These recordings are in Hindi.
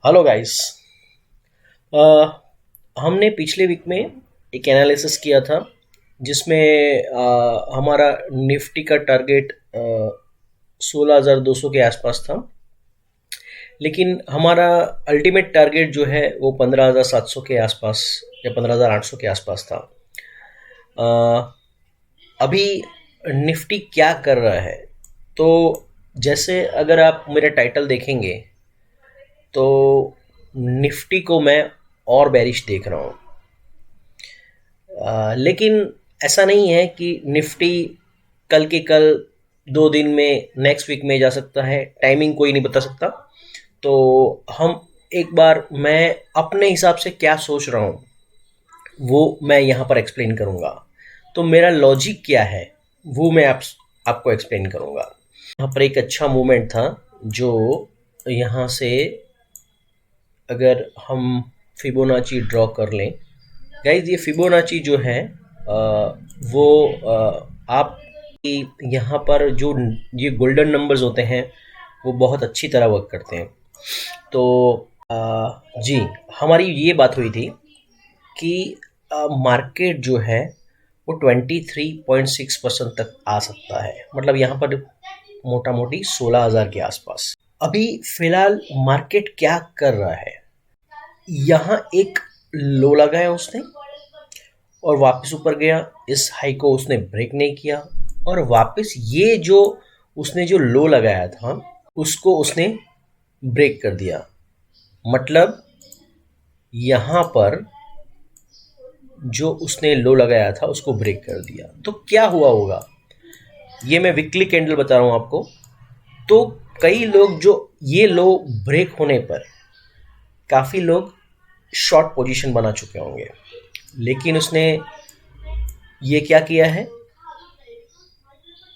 Hello guys. हमने पिछले वीक में एक एनालिसिस किया था जिसमें हमारा निफ्टी का टारगेट 16,200 के आसपास था। लेकिन हमारा अल्टीमेट टारगेट जो है वो 15,700 के आसपास या 15,800 के आसपास था। अ, अभी निफ्टी क्या कर रहा है? तो जैसे अगर आप मेरा टाइटल देखेंगे तो निफ्टी को मैं और बेरिश देख रहा हूँ। लेकिन ऐसा नहीं है कि निफ्टी कल के कल 2 दिन में नेक्स्ट वीक में जा सकता है। टाइमिंग कोई नहीं बता सकता। तो हम एक बार मैं अपने हिसाब से क्या सोच रहा हूँ वो मैं यहाँ पर एक्सप्लेन करूँगा। तो मेरा लॉजिक क्या है वो मैं आपको एक्सप्लेन करूँगा। यहाँ पर एक अच्छा मूवमेंट था जो यहाँ से अगर हम फिबोनाची ड्रॉ कर लें। गाइज ये फिबोनाची जो है वो आप यहाँ पर जो ये गोल्डन नंबर्स होते हैं वो बहुत अच्छी तरह वर्क करते हैं। तो जी हमारी ये बात हुई थी कि मार्केट जो है वो 23.6% तक आ सकता है। मतलब यहाँ पर मोटा मोटी 16,000 के आसपास। अभी फिलहाल मार्केट क्या कर रहा है? यहाँ एक लो लगाया उसने और वापस ऊपर गया। इस हाई को उसने ब्रेक नहीं किया और वापस ये जो उसने जो लो लगाया था उसको उसने ब्रेक कर दिया। मतलब यहाँ पर जो उसने लो लगाया था उसको ब्रेक कर दिया। तो क्या हुआ होगा ये मैं वीकली कैंडल बता रहा हूँ आपको। तो कई लोग जो ये लो ब्रेक होने पर काफ़ी लोग शॉर्ट पोजीशन बना चुके होंगे। लेकिन उसने ये क्या किया है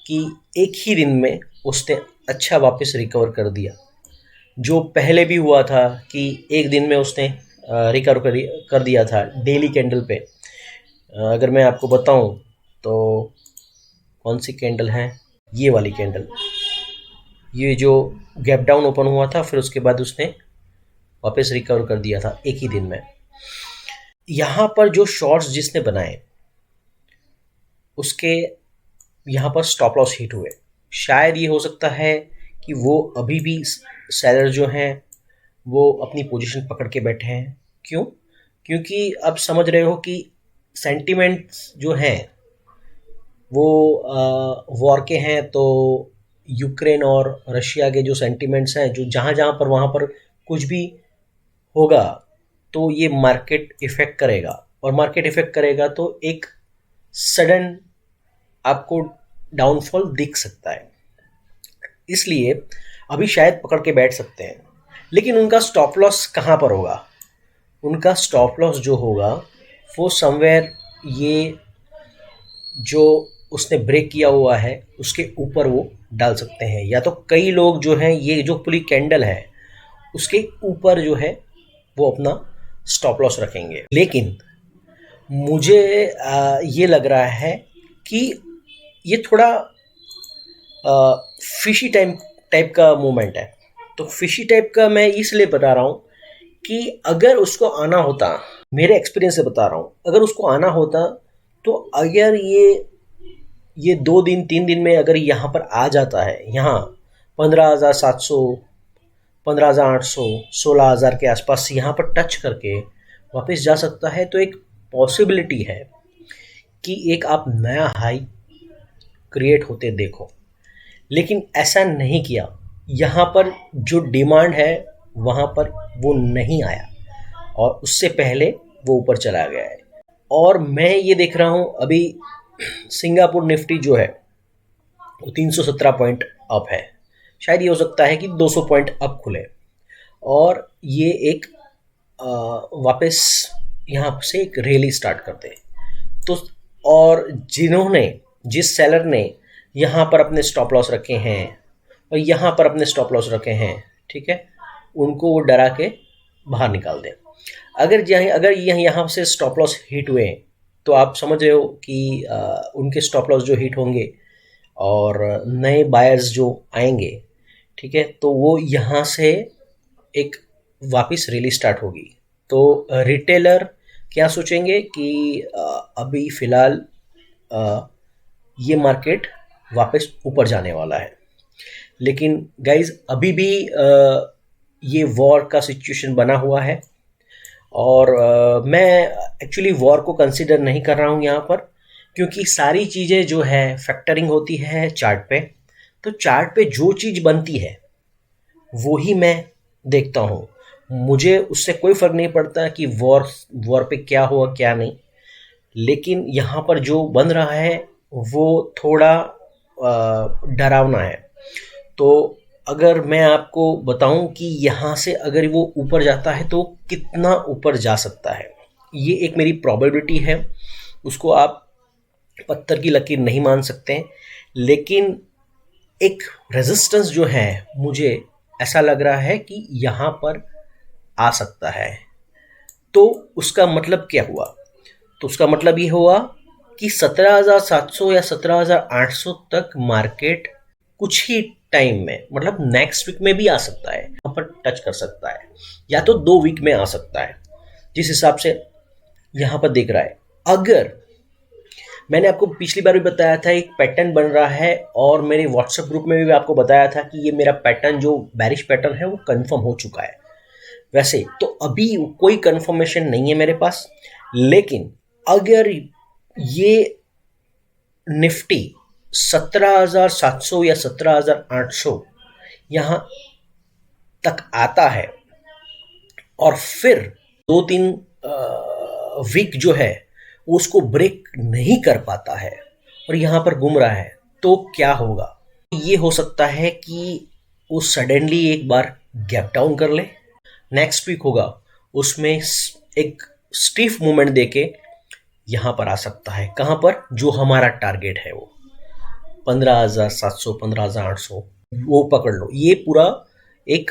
कि एक ही दिन में उसने अच्छा वापस रिकवर कर दिया। जो पहले भी हुआ था कि एक दिन में उसने रिकवर कर दिया था डेली कैंडल पे। अगर मैं आपको बताऊं तो कौन सी कैंडल है, ये वाली कैंडल। ये जो गैप डाउन ओपन हुआ था फिर उसके बाद उसने वापस रिकवर कर दिया था एक ही दिन में। यहाँ पर जो शॉर्ट्स जिसने बनाए उसके यहाँ पर स्टॉप लॉस हिट हुए। शायद ये हो सकता है कि वो अभी भी सेलर जो हैं वो अपनी पोजीशन पकड़ के बैठे हैं। क्यों? क्योंकि अब समझ रहे हो कि सेंटिमेंट्स जो हैं वो वॉर के हैं। तो यूक्रेन और रशिया के जो सेंटिमेंट्स हैं जो जहाँ जहाँ पर वहाँ पर कुछ भी होगा तो ये मार्केट इफेक्ट करेगा। और मार्केट इफेक्ट करेगा तो एक सडन आपको डाउनफॉल दिख सकता है। इसलिए अभी शायद पकड़ के बैठ सकते हैं। लेकिन उनका स्टॉप लॉस कहाँ पर होगा? उनका स्टॉप लॉस जो होगा वो समवेयर ये जो उसने ब्रेक किया हुआ है उसके ऊपर वो डाल सकते हैं। या तो कई लोग जो हैं ये जो पूरी कैंडल है उसके ऊपर जो है वो अपना स्टॉप लॉस रखेंगे। लेकिन मुझे ये लग रहा है कि ये थोड़ा फिशी टाइप का मूवमेंट है। तो फिशी टाइप का मैं इसलिए बता रहा हूँ कि अगर उसको आना होता, मेरे एक्सपीरियंस से बता रहा हूँ, अगर उसको आना होता तो अगर ये 2 दिन 3 दिन में अगर यहाँ पर आ जाता है, यहाँ 15,700 15,800 16,000 के आसपास यहाँ पर टच करके वापस जा सकता है तो एक पॉसिबिलिटी है कि एक आप नया हाई क्रिएट होते देखो। लेकिन ऐसा नहीं किया। यहाँ पर जो डिमांड है वहाँ पर वो नहीं आया और उससे पहले वो ऊपर चला गया है। और मैं ये देख रहा हूँ अभी सिंगापुर निफ्टी जो है वो 317 पॉइंट अप है। शायद ये हो सकता है कि 200 पॉइंट अप खुले और ये एक वापस यहाँ से एक रैली स्टार्ट करते हैं। तो और जिस सेलर ने यहाँ पर अपने स्टॉप लॉस रखे हैं और यहाँ पर अपने स्टॉप लॉस रखे हैं, ठीक है, उनको वो डरा के बाहर निकाल दें। अगर यहाँ से स्टॉप लॉस हिट हुए तो आप समझ रहे हो कि उनके स्टॉप लॉस जो हिट होंगे और नए बायर्स जो आएंगे, ठीक है, तो वो यहाँ से एक वापस रैली स्टार्ट होगी तो रिटेलर क्या सोचेंगे कि अभी फ़िलहाल ये मार्केट वापस ऊपर जाने वाला है। लेकिन गाइज़ अभी भी ये वॉर का सिचुएशन बना हुआ है और मैं एक्चुअली वॉर को कंसिडर नहीं कर रहा हूँ यहाँ पर, क्योंकि सारी चीज़ें जो है फैक्टरिंग होती है चार्ट पे। तो चार्ट पे जो चीज़ बनती है वो ही मैं देखता हूँ। मुझे उससे कोई फ़र्क नहीं पड़ता कि वॉर वॉर पे क्या हुआ क्या नहीं। लेकिन यहाँ पर जो बन रहा है वो थोड़ा डरावना है। तो अगर मैं आपको बताऊं कि यहाँ से अगर वो ऊपर जाता है तो कितना ऊपर जा सकता है, ये एक मेरी प्रोबेबिलिटी है। उसको आप पत्थर की लकीर नहीं मान सकते, लेकिन एक रेजिस्टेंस जो है मुझे ऐसा लग रहा है कि यहाँ पर आ सकता है। तो उसका मतलब क्या हुआ? तो उसका मतलब ये हुआ कि 17,700 या 17,800 तक मार्केट कुछ ही टाइम में, मतलब नेक्स्ट वीक में भी आ सकता है, यहाँ पर टच कर सकता है, या तो 2 वीक में आ सकता है, जिस हिसाब से यहाँ पर देख रहा है। अगर मैंने आपको पिछली बार भी बताया था एक पैटर्न बन रहा है, और मेरे व्हाट्सएप ग्रुप में भी आपको बताया था कि ये मेरा पैटर्न जो बैरिश पैटर्न है वो कंफर्म हो चुका है। वैसे तो अभी कोई कंफर्मेशन नहीं है मेरे पास, लेकिन अगर ये निफ्टी 17,700 या 17,800 यहाँ तक आता है और फिर 2-3 वीक जो है वो उसको ब्रेक नहीं कर पाता है और यहाँ पर घूम रहा है, तो क्या होगा? ये हो सकता है कि वो सडनली एक बार गैप डाउन कर ले। नेक्स्ट वीक होगा उसमें एक स्टीफ मूवमेंट देके यहाँ पर आ सकता है। कहाँ पर? जो हमारा टारगेट है वो 15,700 15,800 वो पकड़ लो। ये पूरा एक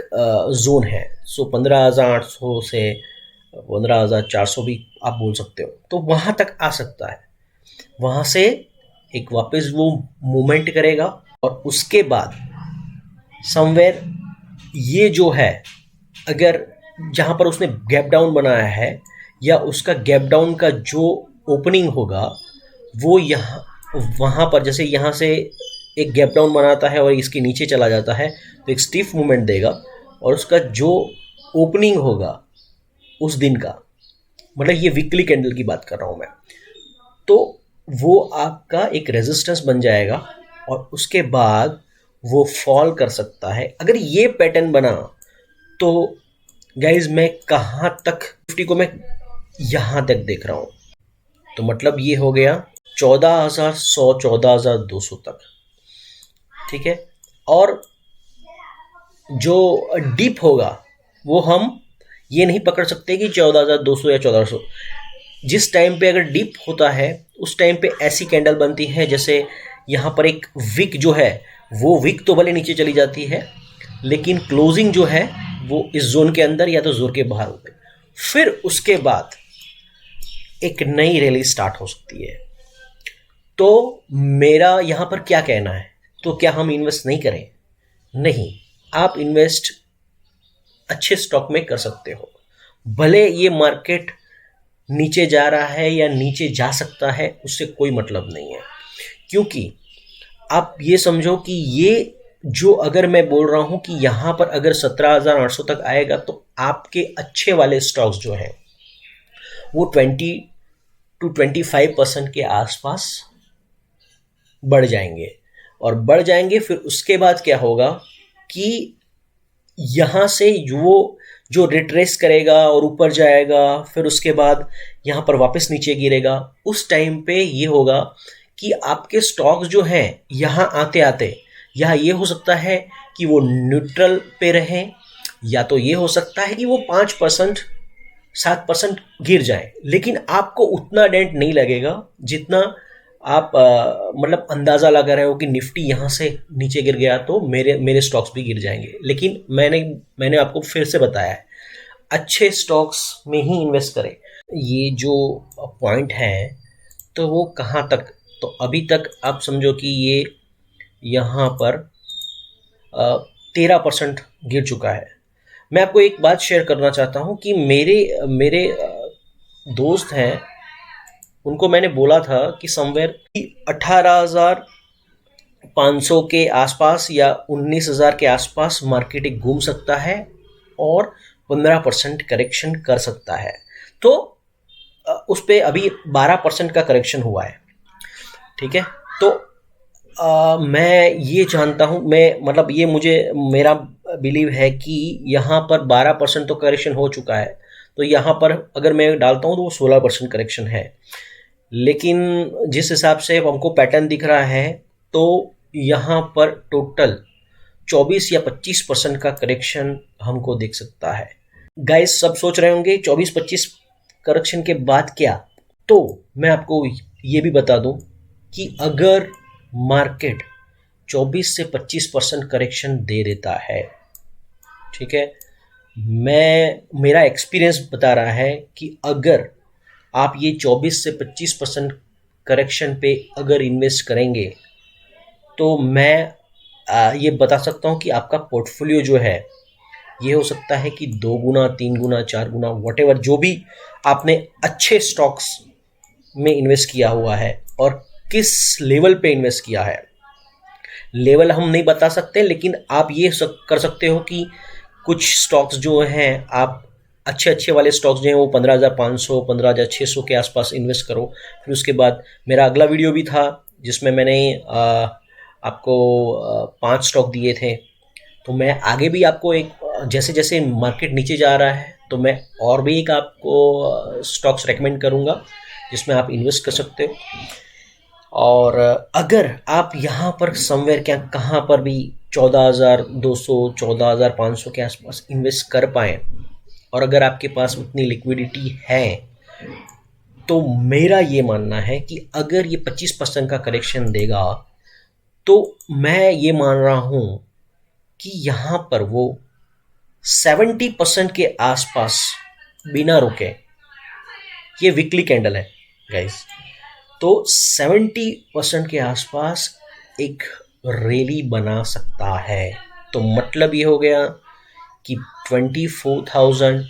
जोन है। सो 15,800 से 15,400 भी आप बोल सकते हो, तो वहाँ तक आ सकता है। वहाँ से एक वापस वो मूवमेंट करेगा और उसके बाद समवेयर ये जो है, अगर जहाँ पर उसने गैप डाउन बनाया है या उसका गैप डाउन का जो ओपनिंग होगा वो यहाँ वहाँ पर, जैसे यहाँ से एक गैप डाउन बनाता है और इसके नीचे चला जाता है तो एक स्टीफ मूवमेंट देगा, और उसका जो ओपनिंग होगा उस दिन का, मतलब ये वीकली कैंडल की बात कर रहा हूँ मैं, तो वो आपका एक रेजिस्टेंस बन जाएगा और उसके बाद वो फॉल कर सकता है। अगर ये पैटर्न बना तो गाइज मैं कहाँ तक निफ्टी को मैं यहाँ तक देख रहा हूँ, तो मतलब ये हो गया 14,100 14,200 तक, ठीक है। और जो डीप होगा वो हम ये नहीं पकड़ सकते कि 14,200 या 1400। जिस टाइम पे अगर डीप होता है उस टाइम पे ऐसी कैंडल बनती है, जैसे यहाँ पर एक विक जो है वो विक तो भले नीचे चली जाती है, लेकिन क्लोजिंग जो है वो इस जोन के अंदर या तो जोन के बाहर होती है। फिर उसके बाद एक नई रैली स्टार्ट हो सकती है। तो मेरा यहाँ पर क्या कहना है, तो क्या हम इन्वेस्ट नहीं करें? नहीं, आप इन्वेस्ट अच्छे स्टॉक में कर सकते हो। भले ये मार्केट नीचे जा रहा है या नीचे जा सकता है, उससे कोई मतलब नहीं है, क्योंकि आप ये समझो कि ये जो अगर मैं बोल रहा हूं कि यहाँ पर अगर 17,800 तक आएगा तो आपके अच्छे वाले स्टॉक्स जो हैं वो 20-25% के आसपास बढ़ जाएंगे। और बढ़ जाएंगे, फिर उसके बाद क्या होगा कि यहाँ से वो जो रिट्रेस करेगा और ऊपर जाएगा, फिर उसके बाद यहाँ पर वापस नीचे गिरेगा। उस टाइम पे ये होगा कि आपके स्टॉक्स जो हैं यहाँ आते आते, या ये हो सकता है कि वो न्यूट्रल पे रहें, या तो ये हो सकता है कि वो 5% 7% गिर जाए, लेकिन आपको उतना डेंट नहीं लगेगा जितना आप मतलब अंदाज़ा लगा रहे हो कि निफ्टी यहाँ से नीचे गिर गया तो मेरे मेरे स्टॉक्स भी गिर जाएंगे। लेकिन मैंने आपको फिर से बताया है, अच्छे स्टॉक्स में ही इन्वेस्ट करें। ये जो पॉइंट है तो वो कहाँ तक, तो अभी तक आप समझो कि ये यहाँ पर 13% गिर चुका है। मैं आपको एक बात शेयर करना चाहता हूँ कि मेरे मेरे दोस्त हैं, उनको मैंने बोला था कि समवेयर 18,500 के आसपास या 19,000 के आसपास मार्केट एक घूम सकता है और 15% करेक्शन कर सकता है। तो उस पे अभी 12% का करेक्शन हुआ है, ठीक है। तो मैं ये जानता हूँ, मैं मतलब ये मुझे मेरा बिलीव है कि यहाँ पर 12% तो करेक्शन हो चुका है, तो यहाँ पर अगर मैं डालता हूँ तो वो 16% करेक्शन है। लेकिन जिस हिसाब से हमको पैटर्न दिख रहा है तो यहाँ पर टोटल 24 या 25% का करेक्शन हमको दिख सकता है। गाइस सब सोच रहे होंगे 24-25 करेक्शन के बाद क्या, तो मैं आपको ये भी बता दूं कि अगर मार्केट 24 से 25% करेक्शन दे देता है, ठीक है, मेरा एक्सपीरियंस बता रहा है कि अगर आप ये 24 से 25% करेक्शन पे अगर इन्वेस्ट करेंगे तो मैं ये बता सकता हूँ कि आपका पोर्टफोलियो जो है ये हो सकता है कि 2 गुना, 3 गुना, 4 गुना, वॉटेवर जो भी आपने अच्छे स्टॉक्स में इन्वेस्ट किया हुआ है और किस लेवल पे इन्वेस्ट किया है, लेवल हम नहीं बता सकते, लेकिन आप ये कर सकते हो कि कुछ स्टॉक्स जो हैं आप अच्छे अच्छे वाले स्टॉक्स जो हैं वो 15,500 15,600 के आसपास इन्वेस्ट करो। फिर उसके बाद मेरा अगला वीडियो भी था जिसमें मैंने आपको 5 स्टॉक दिए थे, तो मैं आगे भी आपको एक जैसे जैसे मार्केट नीचे जा रहा है तो मैं और भी एक आपको स्टॉक्स रेकमेंड करूँगा जिसमें आप इन्वेस्ट कर सकते हो। और अगर आप यहाँ पर समवेयर क्या कहाँ पर भी 14,200 14,500 के आसपास इन्वेस्ट कर पाएँ और अगर आपके पास उतनी लिक्विडिटी है, तो मेरा ये मानना है कि अगर ये 25% का करेक्शन देगा तो मैं ये मान रहा हूँ कि यहाँ पर वो 70% के आसपास बिना रुके, ये वीकली कैंडल है गाइस, तो 70% के आसपास एक रैली बना सकता है। तो मतलब ये हो गया कि 24,200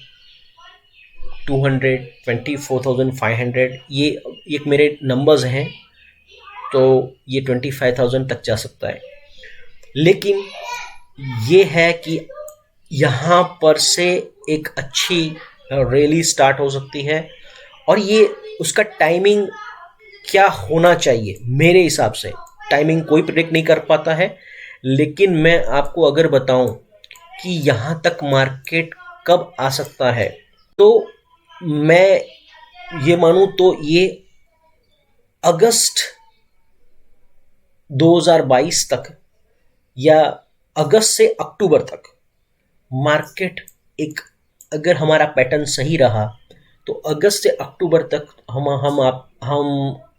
24,500 ये एक मेरे नंबर्स हैं, तो ये 25,000 तक जा सकता है। लेकिन ये है कि यहाँ पर से एक अच्छी रैली स्टार्ट हो सकती है और ये उसका टाइमिंग क्या होना चाहिए, मेरे हिसाब से टाइमिंग कोई प्रेडिक्ट नहीं कर पाता है, लेकिन मैं आपको अगर बताऊं कि यहाँ तक मार्केट कब आ सकता है, तो मैं ये मानूं तो ये अगस्त 2022 तक या अगस्त से अक्टूबर तक मार्केट एक, अगर हमारा पैटर्न सही रहा तो अगस्त से अक्टूबर तक हम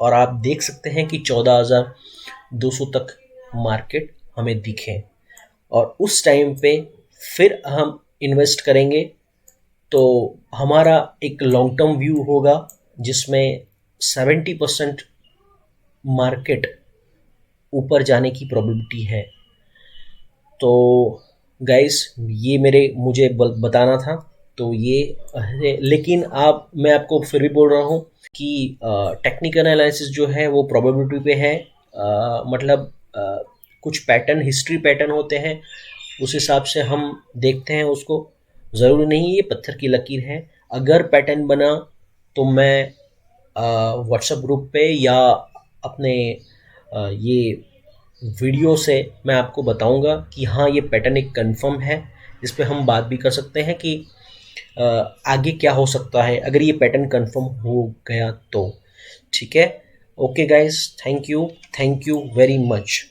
और आप देख सकते हैं कि 14,200 तक मार्केट हमें दिखे और उस टाइम पे फिर हम इन्वेस्ट करेंगे तो हमारा एक लॉन्ग टर्म व्यू होगा जिसमें 70% मार्केट ऊपर जाने की प्रोबेबिलिटी है। तो गाइस ये मुझे बताना था, तो ये लेकिन मैं आपको फिर भी बोल रहा हूँ कि टेक्निकल एनालिसिस जो है वो प्रोबेबिलिटी पे है, मतलब कुछ पैटर्न, हिस्ट्री पैटर्न होते हैं, उस हिसाब से हम देखते हैं उसको, ज़रूरी नहीं ये पत्थर की लकीर है। अगर पैटर्न बना तो मैं व्हाट्सएप ग्रुप पे या अपने ये वीडियो से मैं आपको बताऊंगा कि हाँ ये पैटर्न एक कंफर्म है, इस पे हम बात भी कर सकते हैं कि आगे क्या हो सकता है अगर ये पैटर्न कंफर्म हो गया तो। ठीक है, okay guys, thank you very much.